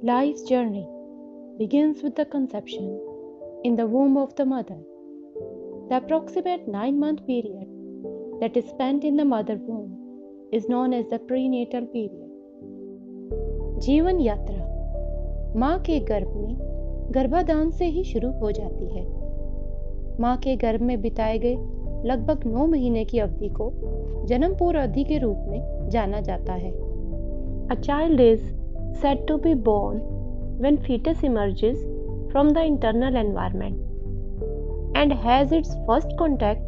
Life's journey begins with the conception in the womb of the mother. The approximate 9-month period that is spent in the mother womb is known as the prenatal period. जीवन यात्रा माँ के गर्भ में गर्भाधान से ही शुरू हो जाती है। माँ के गर्भ में बिताए गए लगभग 9 महीने की अवधि को जन्म पूर्व अवधि के रूप में जाना जाता है। A child is said to be born when fetus emerges from the internal environment and has its first contact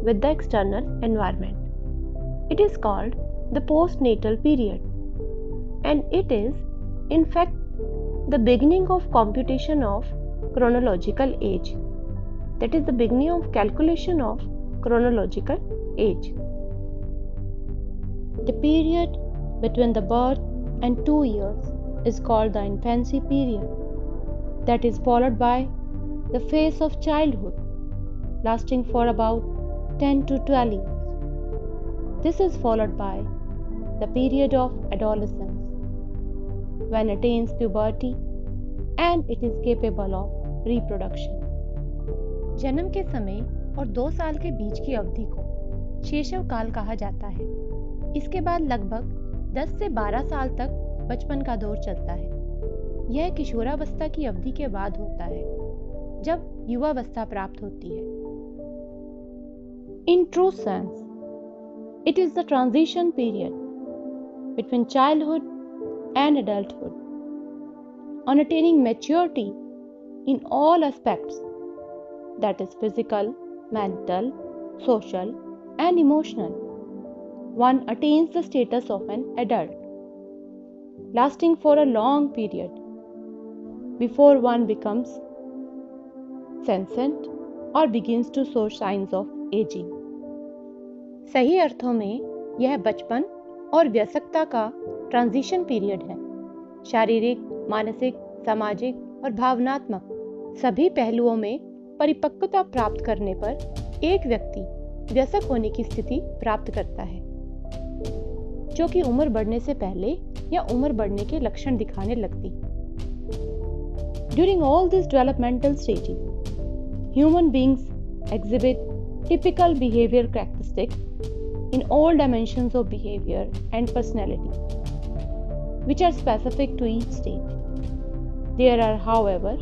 with the external environment. It is called the postnatal period, and it is in fact the beginning of computation of chronological age. That is the beginning of calculation of chronological age. The period between the birth and 2 years is called the infancy period. That is followed by the phase of childhood, lasting for about 10 to 12 years. This is followed by the period of adolescence, when it attains puberty and it is capable of reproduction. जन्म के समय और 2 साल के बीच की अवधि को शैशव काल कहा जाता है। इसके बाद लगभग 10 से 12 साल तक बचपन का दौर चलता है। यह किशोरावस्था की अवधि के बाद होता है, जब युवावस्था प्राप्त होती है। In true sense, it is the transition period between childhood and adulthood. On attaining maturity in all aspects, that is physical, mental, social, and emotional, one attains the status of an adult, lasting for a long period before one becomes sentient or begins to show signs of aging. सही अर्थों में यह बचपन और वयस्कता का transition period है। शारीरिक, मानसिक, सामाजिक और भावनात्मक सभी पहलुओं में परिपक्वता प्राप्त करने पर एक व्यक्ति वयस्क होने की स्थिति प्राप्त करता है, जो कि उम्र बढ़ने से पहले या उम्र बढ़ने के लक्षण दिखाने लगती है। During all these developmental stages, human beings exhibit typical behavior characteristics in all dimensions of behavior and personality, which are specific to each stage. There are, however,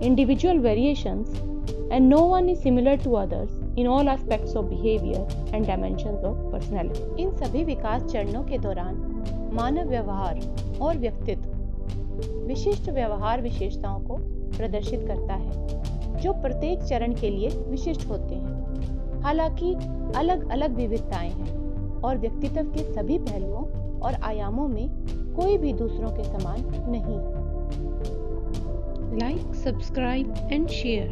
individual variations, and no one is similar to others in all aspects of behavior and dimensions of personality. इन सभी विकास चरणों के दौरान मानव व्यवहार और व्यक्तित्व विशिष्ट व्यवहार विशेषताओं को प्रदर्शित करता है, जो प्रत्येक चरण के लिए विशिष्ट होते हैं। हालांकि अलग अलग विविधताएं हैं और व्यक्तित्व के सभी पहलुओं और आयामों में कोई भी दूसरों के समान नहीं है। Like, subscribe and share.